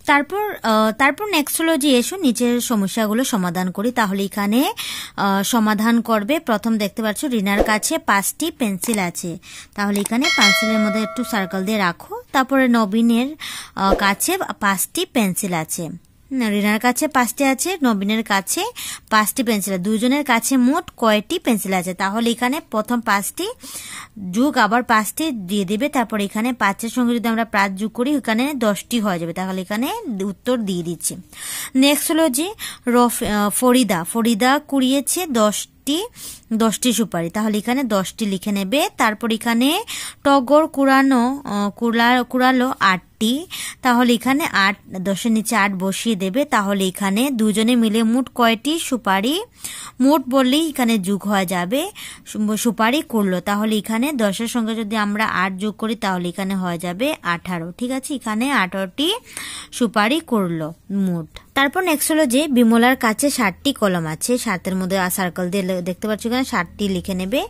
তারপর নেক্সট হলো যে এসো নিচের সমস্যাগুলো সমাধান করি। তাহলে এখানে সমাধান করবে। প্রথম দেখতে পাচ্ছ রিনার কাছে 5টি পেন্সিল আছে, তাহলে এখানে পেন্সিলের মধ্যে একটু সার্কেল দিয়ে রাখো। তারপরে নবীনের কাছে 5টি পেন্সিল আছে, রিনার কাছে 5টি আছে, নবীনের কাছে 5টি পেন্সিল, দুজনের কাছে মোট কয়টি পেন্সিল আছে? তাহলে এখানে প্রথম 5টি যোগ আবার 5টি দিয়ে দিবে। তারপর এখানে 5-এর সঙ্গে যদি আমরা 5 যোগ করি এখানে 10টি হয়ে যাবে, তাহলে এখানে উত্তর দিয়ে দিচ্ছি। নেক্সট হলো যে ফরিদা কুড়িয়েছে 10টি সুপারি, তাহলে এখানে 10টি লিখে নেবে। তারপর এখানে টগর কুড়ালো 8টি, তাহলে এখানে 10-এর নিচে 8 বসিয়ে দেবে। তাহলে এখানে দুজনে মিলে মোট কয়টি সুপারি, মোট বললেই এখানে যোগ হয়ে যাবে, সুপারি কুড়লো। তাহলে এখানে 10-এর সঙ্গে যদি আমরা 8 যোগ করি তাহলে এখানে হয়ে যাবে 18। ঠিক আছে, এখানে 18টি সুপারি কুড়লো মোট। তারপর নেক্সট হলো যে বিমলার কাছে 60টি কলম আছে, 7-এর মধ্যে সার্কেল দিয়ে দেখতে পাচ্ছ এখানে 60টি লিখে নেবে।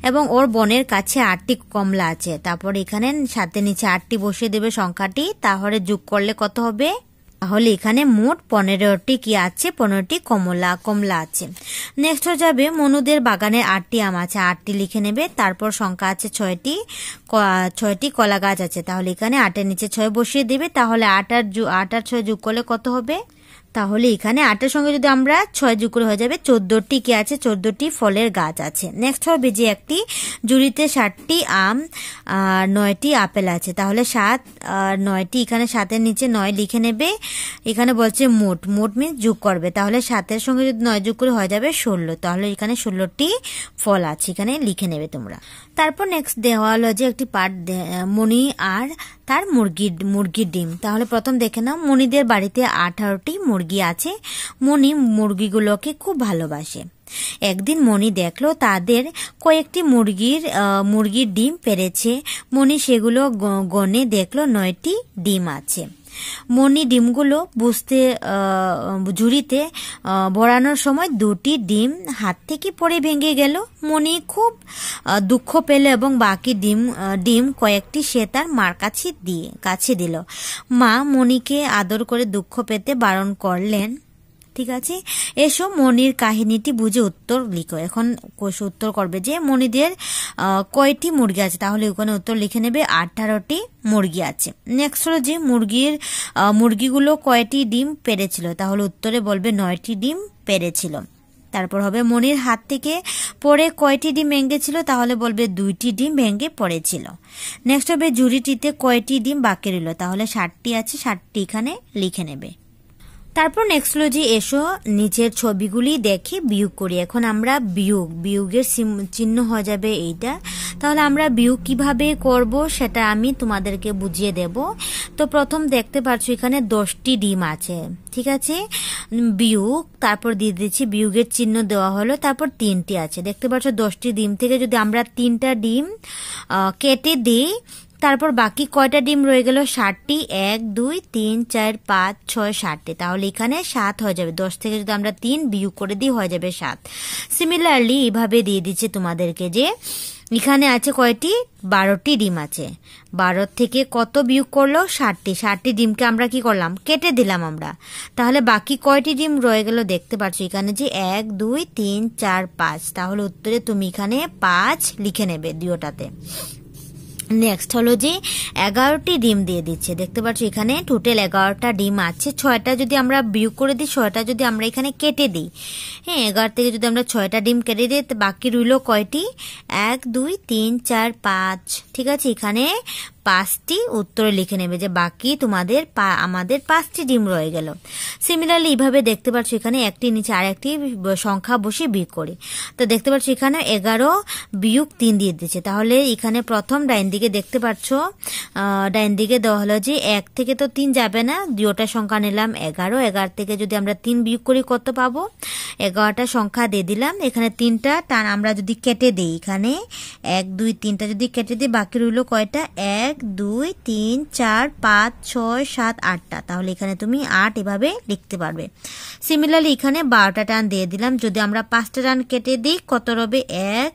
এবং ওর বোনের কাছে 8টি কমলা আছে, তারপর এখানে 7-এর নিচে 8টি বসিয়ে দেবে সংখ্যাটি, তাহলে যোগ করলে কত হবে? তাহলে এখানে মোট 15টি কি আছে, 15টি কমলা আছে। নেক্সট হয়ে যাবে মনুদের বাগানে 8টি আম আছে, 8টি লিখে নেবে। তারপর সংখ্যা আছে 6টি কলা গাছ আছে, তাহলে এখানে 8-এর নিচে 6 বসিয়ে দেবে। তাহলে 8 আর 6 যোগ করলে কত হবে? তাহলে এখানে 8-এর সঙ্গে যদি আমরা 6 যোগ করে হয়ে যাবে 14টি কি আছে, 14টি ফলের গাছ আছে। নেক্সট হবে যে একটি ঝুড়িতে 60টি আম আর 9টি আপেল আছে, তাহলে 7 আর 9টি, এখানে 7-এর নিচে 9 লিখে নেবে। এখানে বলছে মোট মিনস যোগ করবে, তাহলে 7-এর সঙ্গে যদি 9 যোগ করে হয়ে যাবে 16, তাহলে এখানে 16টি ফল আছে, এখানে লিখে নেবে তোমরা। তারপর নেক্সট দেওয়া হলো যে একটি পাঠ মণি আর তার মুরগির ডিম। তাহলে প্রথম দেখে নাও, মণিদের বাড়িতে 18টি মুরগি আছে, মণি মুরগিগুলোকে খুব ভালোবাসে। একদিন মণি দেখলো তাদের কয়েকটি মুরগির ডিম পেড়েছে। মণি সেগুলো গণে দেখলো 9টি ডিম আছে। মণি ডিমগুলো ঝুড়িতে ভরানোর সময় 2টি ডিম হাত থেকে পড়ে ভেঙে গেল। মণি খুব দুঃখ পেল এবং বাকি ডিম কয়েকটি সে তার মার কাছে দিল। মা মণিকে আদর করে দুঃখ পেতে বারণ করলেন। ঠিক আছে, এসো মণির কাহিনীটি বুঝে উত্তর লিখো। এখন উত্তর করবে যে মণিদের কয়টি মুরগি আছে, তাহলে ওখানে উত্তর লিখে নেবে 18টি মুরগি আছে। নেক্সট হলো যে মুরগিগুলো কয়টি ডিম পেড়েছিল, তাহলে উত্তরে বলবে 9টি ডিম পেড়েছিল। তারপর হবে মণির হাত থেকে পড়ে কয়টি ডিম ভেঙেছিল, তাহলে বলবে 2টি ডিম ভেঙে পড়েছিল। নেক্সট হবে ঝুড়িটিতে কয়টি ডিম বাকি রইল, তাহলে 60টি আছে, 60টি এখানে লিখে নেবে। তারপর নেক্সট হলো যে এসো নিচের ছবিগুলি দেখে বিয়োগ করি। এখন আমরা বিয়োগের চিহ্ন হয়ে যাবে এইটা। তাহলে আমরা বিয়োগ কিভাবে করব সেটা আমি তোমাদেরকে বুঝিয়ে দেব। তো প্রথম দেখতে পাচ্ছ এখানে 10টি ডিম আছে, ঠিক আছে, বিয়োগ, তারপর দিয়ে দিচ্ছি বিয়োগের চিহ্ন দেওয়া হলো, তারপর 3টি আছে। দেখতে পাচ্ছ 10টি ডিম থেকে যদি আমরা 3টা ডিম কেটে দিই, তারপর বাকি কয়টা ডিম রয়ে গেল? 60টি। 1 2 3 4 5 6 7টি, তাহলে এখানে 7 হয়ে যাবে। 10 থেকে যদি আমরা 3 বিয়োগ করে দিই হয়ে যাবে 7। সিমিলারলি এভাবে দিয়ে দিচ্ছে তোমাদেরকে যে এখানে আছে কয়টি? 12টি ডিম আছে। 12 থেকে কত বিয়োগ করলো? 60টি। 60টি ডিমকে আমরা কি করলাম? কেটে দিলাম আমরা। তাহলে বাকি কয়টি ডিম রয়ে গেল? দেখতে পাচ্ছ এখানে যে 1 2 3 4 5, তাহলে উত্তরে তুমি এখানে 5 লিখে নেবে দুটোটাতে। নেক্সট হলো যে 11টি ডিম দিয়ে দিচ্ছে। দেখতে পাচ্ছ এখানে টোটাল 11টা ডিম আছে। 6টা যদি আমরা বিয়োগ করে দিই, 6টা যদি আমরা এখানে কেটে দিই, হ্যাঁ, 11 থেকে যদি আমরা 6টা ডিম কেটে দিই বাকি রইল কয়টি? 1 2 3 4 5। ঠিক আছে, এখানে 5টি উত্তরে লিখে নেবে যে বাকি আমাদের 5টি ডিম রয়ে গেল। সিমিলারলি এইভাবে দেখতে পাচ্ছ এখানে একটি নিচে আর একটি সংখ্যা বসে বিয়োগ করি। তো দেখতে পাচ্ছ এখানে 11 বিয়োগ 3 দিয়ে দিচ্ছে। তাহলে এখানে প্রথম ডাইন দিকে দেখতে পাচ্ছ ডাইন দিকে দেওয়া হলো যে 1 থেকে তো 3 যাবে না, দুটো সংখ্যা নিলাম 11 থেকে যদি আমরা 3 বিয়োগ করি কত পাবো? 11টা সংখ্যা দিয়ে দিলাম। এখানে 3টা টান আমরা যদি কেটে দিই, এখানে 1 2 3টা যদি কেটে দিই বাকি রইল কয়টা? 1 1 2 3 4 5 6 7 8টা, তাহলে এখানে তুমি 8 এভাবে লিখতে পারবে। সিমিলারলি এখানে 12টা টান দিয়ে দিলাম। যদি আমরা 5টা টান কেটে দিই কত রবে? 1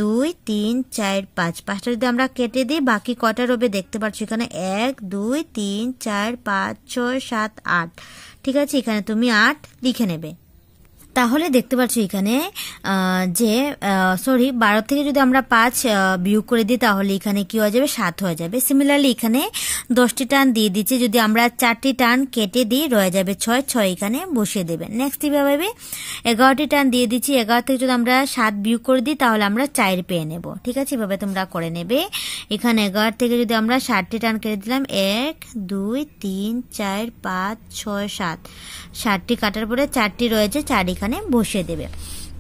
2 3 4 5, 5টা যদি আমরা কেটে দিই বাকি কয়টা রবে দেখতে পাচ্ছ এখানে 1 2 3 4 5 6 7 8। ঠিক আছে, এখানে তুমি 8 লিখে নেবে। তাহলে দেখতে পাচ্ছ এখানে যে 12 থেকে যদি আমরা 5 বিয়োগ করে দিই তাহলে এখানে কি হয়ে যাবে? 7 হয়ে যাবে। সিমিলারলি এখানে 10টি টান দিয়ে দিচ্ছে, যদি আমরা 4টি টান কেটে দিই রয়ে যাবে 6, 6 এখানে বসিয়ে দেবেন। নেক্সট এভাবে 11টি টান দিয়ে দিচ্ছি, 11 থেকে যদি আমরা 7 বিয়োগ করে দিই তাহলে আমরা 4 পেয়ে নেব। ঠিক আছে, এভাবে তোমরা করে নেবে। এখানে 11 থেকে যদি আমরা 7টি টান কেটে দিলাম 1 2 3 4 5 6 7, 7টি কাটার পরে 4টি রয়েছে, 4 এখানে বসিয়ে দেবে।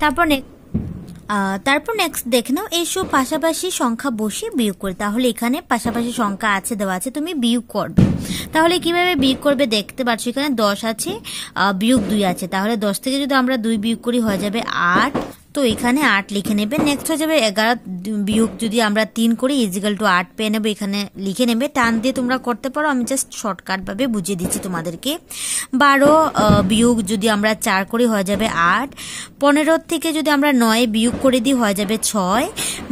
তারপর নেক্সট দেখে নাও, এসো পাশাপাশি সংখ্যা বসিয়ে বিয়োগ করে। তাহলে এখানে পাশাপাশি সংখ্যা আছে দেওয়া আছে, তুমি বিয়োগ করবে। তাহলে কিভাবে বিয়োগ করবে দেখতে পাচ্ছ এখানে 10 আছে, বিয়োগ 2 আছে। তাহলে 10 থেকে যদি আমরা 2 বিয়োগ করি হয়ে যাবে 8, তো এখানে 8 লিখে নেবে। নেক্সট হয়ে যাবে 11 বিয়োগ যদি আমরা 3 করি ইজিক্যাল টু 8 পেয়ে নেবে, এখানে লিখে নেবে। টান দিয়ে তোমরা করতে পারো, আমি জাস্ট শর্টকাট ভাবে বুঝিয়ে দিচ্ছি তোমাদেরকে। 12 বিয়োগ যদি আমরা 4 করি হয়ে যাবে 8। 15 থেকে যদি আমরা 9 বিয়োগ করে দিই হয়ে যাবে 6।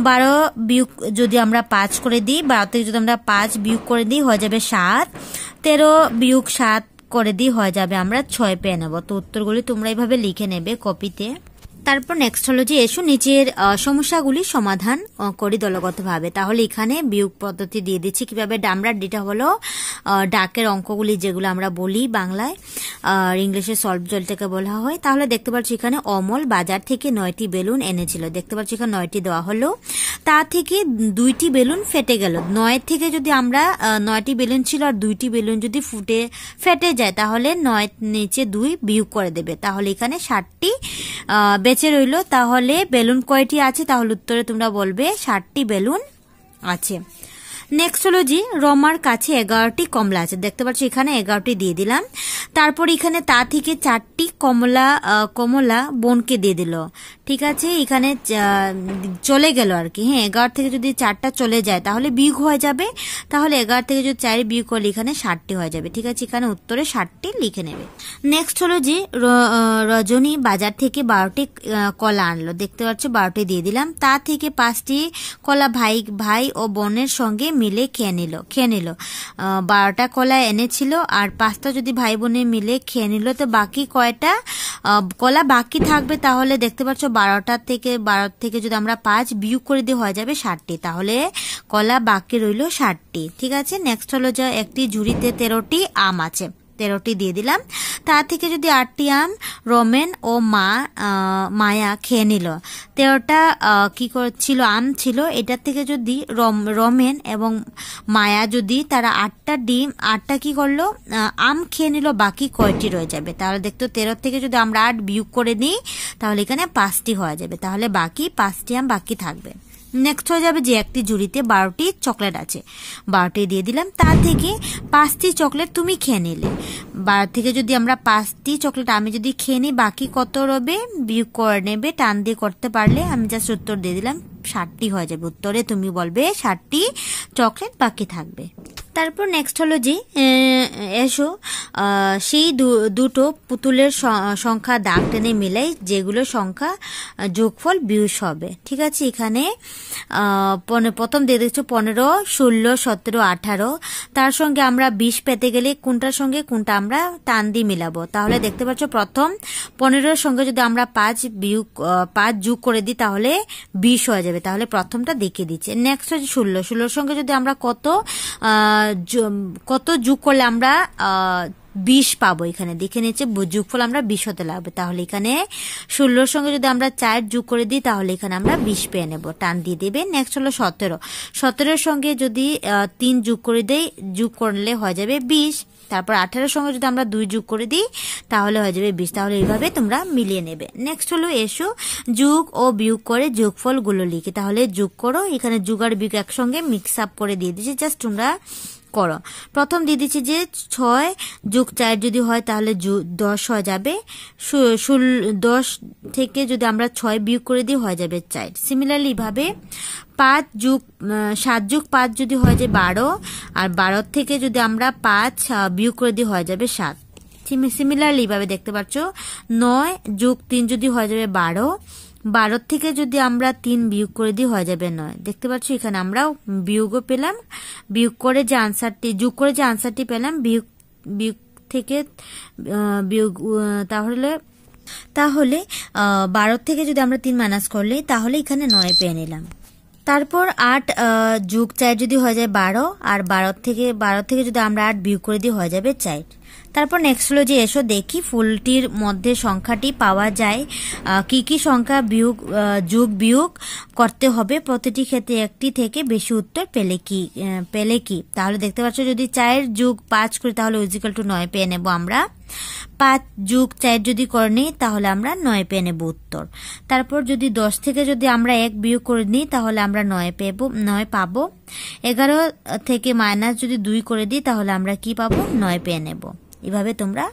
12 বিয়োগ যদি আমরা 5 করে দিই, 12 থেকে যদি আমরা 5 বিয়োগ করে দিই হয়ে যাবে 7। 13 বিয়োগ 7 করে দিই হয়ে যাবে আমরা 6 পেয়ে নেব। তো উত্তরগুলি তোমরা এইভাবে লিখে নেবে কপিতে। তারপর নেক্সট হলো যে এসো নিচের সমস্যাগুলি সমাধান করি দলগতভাবে। তাহলে এখানে বিয়োগ পদ্ধতি দিয়ে দিচ্ছি কিভাবে। আমরা যেটা হলো ডাকের অঙ্কগুলি যেগুলো আমরা বলি বাংলায়, আর ইংলিশে সলভ যেটাকে বলা হয়। তাহলে দেখতে পাচ্ছি এখানে অমল বাজার থেকে 9টি বেলুন এনেছিল। দেখতে পাচ্ছি এখানে 9টি দেওয়া হলো, তা থেকে 2টি বেলুন ফেটে গেল। 9 থেকে যদি আমরা 9টি বেলুন ছিল আর 2টি বেলুন যদি ফেটে যায় তাহলে 9 নিচে 2 বিয়োগ করে দেবে। তাহলে এখানে 60টি বেঁচে রইল। তাহলে বেলুন কয়টি আছে? তাহলে উত্তরে তোমরা বলবে 60টি বেলুন আছে। নেক্সট হলো যে রমার কাছে 11টি কমলা আছে। দেখতে পাচ্ছি এখানে 11টি দিয়ে দিলাম। তারপর এখানে তা থেকে 4টি কমলা বোনকে দিয়ে দিল। ঠিক আছে, এখানে চলে গেল আর কি। হ্যাঁ, 11 থেকে যদি 4টা চলে যায় তাহলে বিয়োগ হয়ে যাবে। তাহলে 11 থেকে যদি 4 বিয়োগ করলে এখানে 60টি হয়ে যাবে। ঠিক আছে, এখানে উত্তরে 60টি লিখে নেবে। নেক্সট হলো যে রজনী বাজার থেকে 12টি কলা আনলো। দেখতে পাচ্ছ 12টি দিয়ে দিলাম। তা থেকে 5টি কলা ভাই ও বোনের সঙ্গে মিলে খেয়ে নিল। 12টা কলা এনেছিল আর 5টা যদি ভাই বোনে মিলে খেয়ে নিল, তো বাকি কয়টা কলা বাকি থাকবে? তাহলে দেখতে পাচ্ছ 12 থেকে যদি আমরা 5 বিয়োগ করে দিই হয়ে যাবে 60টি। তাহলে কলা বাকি রইল 60টি। ঠিক আছে, নেক্সট হলো যে একটি ঝুড়িতে 13টি আম আছে। 13টি দিয়ে দিলাম। তা থেকে যদি 8টি আম রমেন ও মায়া খেয়ে নিল। 13টা কি ছিল? আম ছিল। এটার থেকে যদি রমেন এবং মায়া যদি তারা 8টা কি করলো? আম খেয়ে নিল, বাকি কয়টি রয়ে যাবে? তাহলে দেখতো 13 থেকে যদি আমরা 8 বিয়োগ করে নিই তাহলে এখানে 5টি হয়ে যাবে। তাহলে বাকি 5টি আম বাকি থাকবে। নেক্সট হয়ে যাবে যে একটি ঝুড়িতে 12টি চকলেট আছে। 12টি দিয়ে দিলাম। তা থেকে 5টি চকলেট তুমি খেয়ে নিলে। 12 থেকে যদি আমরা 5টি চকলেট আমি যদি খেয়ে নিই বাকি কত রবে? বিয়োগ করে নেবে, টান দিয়ে করতে পারলে। আমি জাস্ট উত্তর দিয়ে দিলাম 60টি হয়ে যাবে। উত্তরে তুমি বলবে 60টি চকলেট বাকি থাকবে। তারপর নেক্সট হলো যে এসো সেই দুটো পুতুলের সংখ্যা দাগ টেনে মিলাই, যেগুলো সংখ্যা যোগফল 20 হবে। ঠিক আছে, এখানে প্রথম দিয়ে দেখছো 15 16 17 18। তার সঙ্গে আমরা 20 পেতে গেলে কোনটার সঙ্গে কোনটা আমরা টান দিয়ে মিলাবো? তাহলে দেখতে পাচ্ছ প্রথম 15-এর সঙ্গে যদি আমরা 5 যোগ করে দিই তাহলে 20 হয়ে যাবে। তাহলে প্রথমটা দেখিয়ে দিচ্ছে। নেক্সট হচ্ছে 16-এর সঙ্গে যদি আমরা কত যোগ করলে আমরা 20 পাবো? এখানে দেখে নিচ্ছে যোগফল আমরা 20 হতে লাগবে। তাহলে এখানে 16-এর সঙ্গে যদি আমরা 4 যোগ করে দিই তাহলে এখানে আমরা 20 পেয়ে নেব, টান দিয়ে দেবে। নেক্সট হলো 17-এর সঙ্গে যদি 3 যোগ করে দেই, যোগ করলে হয়ে যাবে 20। তারপর 18-এর সঙ্গে যদি আমরা 2 যোগ করে দিই তাহলে হয়ে যাবে 20। তাহলে এইভাবে তোমরা মিলিয়ে নেবে। নেক্সট হলো এসো যোগ ও বিয়োগ করে যোগফল গুলো লিখি। তাহলে যোগ করো, এখানে যোগ আর বিয়োগ একসঙ্গে মিক্স আপ করে দিয়ে দিচ্ছি, জাস্ট তোমরা করো। প্রথম দিয়ে দিচ্ছি যে 6 যোগ 4 যদি হয় তাহলে 10 হয়ে যাবে। 10 থেকে যদি আমরা 6 বিয়োগ করে দিই হয়ে যাবে 4। সিমিলারলি ভাবে 7 যোগ 5 যদি হয়ে যায় 12, আর 12 থেকে যদি আমরা 5 বিয়োগ করে দিই হয়ে যাবে 7। সিমিলারলি ভাবে দেখতে পাচ্ছ 9 যোগ 3 যদি হয়ে যাবে 12, 12 থেকে যদি আমরা 3 বিয়োগ করে দিই হয়ে যাবে 9। দেখতে পাচ্ছ এখানে আমরা বিয়োগও পেলাম, বিয়োগ করে যে আনসারটি, যোগ করে যে আনসারটি পেলাম, বিয়োগ থেকে বিয়োগ, তাহলে 12 থেকে যদি আমরা 3 মাইনাস করলে তাহলে এখানে 9 পেয়ে নিলাম। তারপর 8 যোগ 4 যদি হয়ে যায় 12, আর 12 থেকে যদি আমরা 8 বিয়োগ করে দিই হয়ে যাবে 4। তারপর নেক্সট হলো যে এসো দেখি ফুলটির মধ্যে সংখ্যাটি পাওয়া যায় কি কি সংখ্যা যোগ বিয়োগ করতে হবে, প্রতিটি ক্ষেত্রে একটি থেকে বেশি উত্তর পেলে কি। তাহলে দেখতে পাচ্ছ যদি 4 যোগ 5 করি তাহলে ইকুয়াল টু 9 পেয়ে নেব আমরা। 5 যোগ 4 যদি করে নিই তাহলে আমরা 9 পেয়ে নেব উত্তর। তারপর যদি 10 থেকে যদি আমরা 1 বিয়োগ করে নিই তাহলে আমরা 9 পাবো। 11 থেকে মাইনাস যদি 2 করে দিই তাহলে আমরা কি পাবো, 9 পেয়ে নেব। এভাবে তোমরা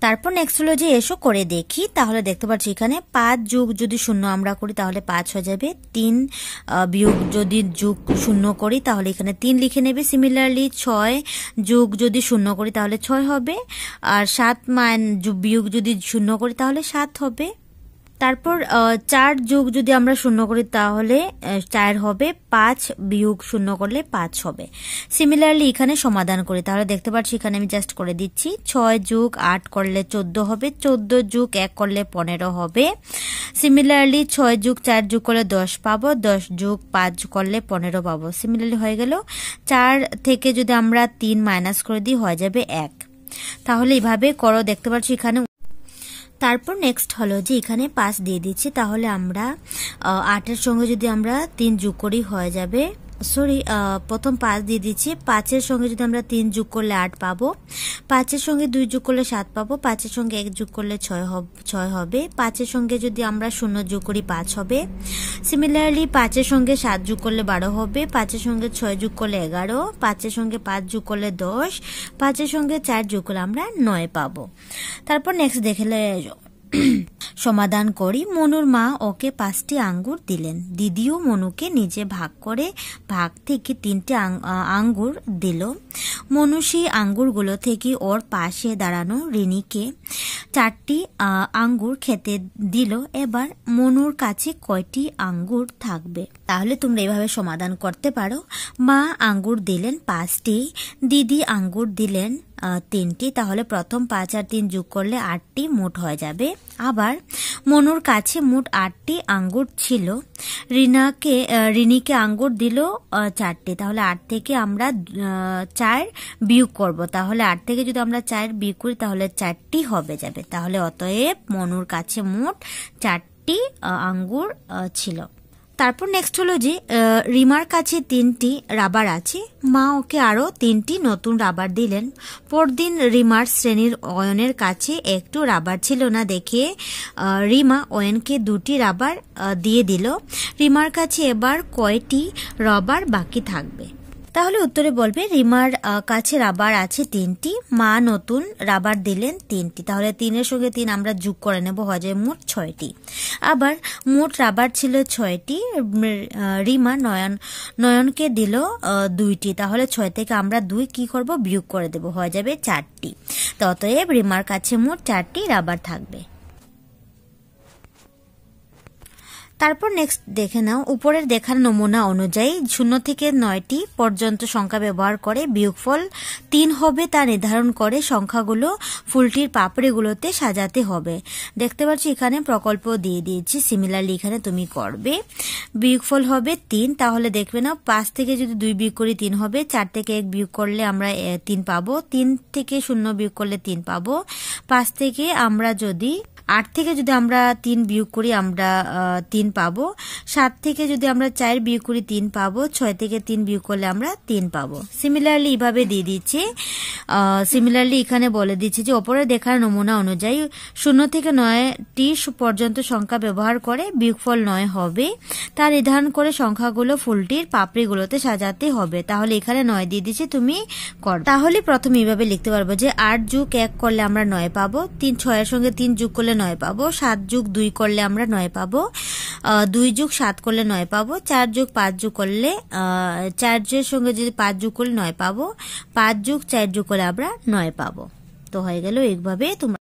তারপর নেক্সট হলো যে এসো করে দেখি। তাহলে দেখতে পাচ্ছি এখানে 5 যোগ যদি 0 আমরা করি তাহলে 5 হয়ে যাবে। 3 বিয়োগ যদি যোগ 0 করি তাহলে এখানে 3 লিখে নেবে। সিমিলারলি 6 যোগ যদি 0 করি তাহলে 6 হবে, আর 7 বিয়োগ যদি 0 করি তাহলে 7 হবে। তারপর 4 যোগ যদি আমরা 0 করি তাহলে 4 হবে, 5 বিয়োগ 0 করলে 5 হবে। সিমিলারলি এখানে সমাধান করি তাহলে দেখতে পাচ্ছি এখানে আমি জাস্ট করে দিচ্ছি। 6 যোগ 8 করলে 14 হবে, 14 যোগ 1 করলে 15 হবে। সিমিলারলি 6 যোগ 4 যোগ করলে 10 পাবো, 10 যোগ 5 করলে 15 পাবো। সিমিলারলি হয়ে গেল। 4 থেকে যদি আমরা 3 মাইনাস করে দিই হয়ে যাবে 1। তাহলে এইভাবে করো, দেখতে পাচ্ছি এখানে। তারপর নেক্সট হলো যে এখানে 5 দিয়ে দিচ্ছি, তাহলে আমরা 8-এর সঙ্গে যদি আমরা 3 যোগ করি হয়ে যাবে, প্রথম 5 দিয়ে দিচ্ছি। 5-এর সঙ্গে যদি আমরা 3 যোগ করলে 8 পাবো, 5-এর সঙ্গে 2 যোগ করলে 7 পাবো, 5-এর সঙ্গে 1 যোগ করলে 6 হবে, 5-এর সঙ্গে যদি আমরা 0 যোগ করি 5 হবে। সিমিলারলি 5-এর সঙ্গে 7 যোগ করলে 12 হবে, 5-এর সঙ্গে 6 যোগ করলে 11, 5-এর সঙ্গে 5 যোগ করলে 10, 5-এর সঙ্গে 4 যোগ করলে আমরা 9 পাবো। তারপর নেক্সট দেখলে সমাধান করি। মনুর মা ওকে 5টি আঙ্গুর দিলেন। দিদিও মনুকে নিজে ভাগ থেকে 3টে আঙ্গুর দিল। মনু সেই আঙ্গুরগুলো থেকে ওর পাশে দাঁড়ানো রিনিকে 4টি আঙ্গুর খেতে দিল। এবার মনুর কাছে কয়টি আঙ্গুর থাকবে? তাহলে তোমরা এভাবে সমাধান করতে পারো। মা আঙ্গুর দিলেন 5টি, দিদি আঙ্গুর দিলেন 3টি, তাহলে প্রথম 5 আর 3 যোগ করলে 8টি মোট হয়ে যাবে। আবার মনুর কাছে মোট 8টি আঙ্গুর ছিল। রিনিকে আঙ্গুর দিল 4টি, তাহলে 8 থেকে আমরা 4 বিয়োগ করব। তাহলে 8 থেকে যদি আমরা 4 বিয়োগ করি তাহলে 4টি হবে যাবে। তাহলে অতএব মনুর কাছে মোট 4টি আঙ্গুর ছিল। তারপর নেক্সট হলো যে রিমার কাছে 3টি রাবার আছে। মা ওকে আরো 3টি নতুন রাবার দিলেন। পরদিন রিমার শ্রেণীর অয়নের কাছে একটু রাবার ছিল না দেখে রিমা অয়নকে 2টি রাবার দিয়ে দিল। রিমার কাছে এবার কয়টি রাবার বাকি থাকবে? তাহলে উত্তরে বলবে রিমার কাছে রাবার আছে 3টি, মা নতুন রাবার দিলেন 3টি, তাহলে 3-এর সঙ্গে 3 আমরা যোগ করে নেব, হয়ে যায় মোট 6টি। আবার মোট রাবার ছিল 6টি, রিমা নয়নকে দিল 2টি, তাহলে 6 থেকে আমরা 2 কি করব, বিয়োগ করে দেব, হয়ে যাবে 4টি। তো অতএব রিমার কাছে মোট 4টি রাবার থাকবে। তারপর নেক্সট দেখে নাও, উপরের দেখার নমুনা অনুযায়ী 0 থেকে 9টি পর্যন্ত সংখ্যা ব্যবহার করে বিয়োগফল 3 হবে তা নির্ধারণ করে সংখ্যাগুলো ফুলটির পাপড়িগুলোতে সাজাতে হবে। দেখতে পাচ্ছি এখানে প্রকল্প দিয়ে দিয়েছি। সিমিলারলি এখানে তুমি করবে। বিয়োগফল হবে 3, তাহলে দেখবে না 5 থেকে যদি 2 বিয়োগ করি 3 হবে, 4 থেকে 1 বিয়োগ করলে আমরা 3 পাবো, 3 থেকে 0 বিয়োগ করলে 3 পাবো, 5 থেকে আমরা যদি 8 থেকে যদি আমরা 3 বিয়োগ করি আমরা 3 পাবো। 7 থেকে যদি আমরা 4 বিয়োগ করি 3 পাবো। 6 থেকে 3 বিয়োগ করলে আমরা 3 পাবো। সিমিলারলি এইভাবে দিয়ে দিচ্ছি। সিমিলারলি এখানে বলে দিচ্ছি যে ওপরে দেখার নমুনা অনুযায়ী 0 থেকে 9টি পর্যন্ত সংখ্যা ব্যবহার করে বিয়োগফল 9 হবে। তা নির্ধারণ করে সংখ্যাগুলো ফুলটির পাপড়িগুলোতে সাজাতে হবে। তাহলে এখানে 9 দিয়ে দিচ্ছি, তুমি কর। তাহলে প্রথমে এইভাবে লিখতে পারবো যে 8 যোগ 1 করলে আমরা 9 পাবো। 6 এর সঙ্গে 3 যোগ করলে 9 পাবো। 7 যোগ 2 করলে আমরা 9 পাবো। 2 যোগ 7 করলে 9 পাবো। 4 যোগ 5 যোগ করলে 4 এর সঙ্গে যদি 5 যোগ করলে 9 পাবো। 5 যোগ 4 যোগ করলে আমরা 9 পাবো। তো হয়ে গেল। এইভাবে তোমরা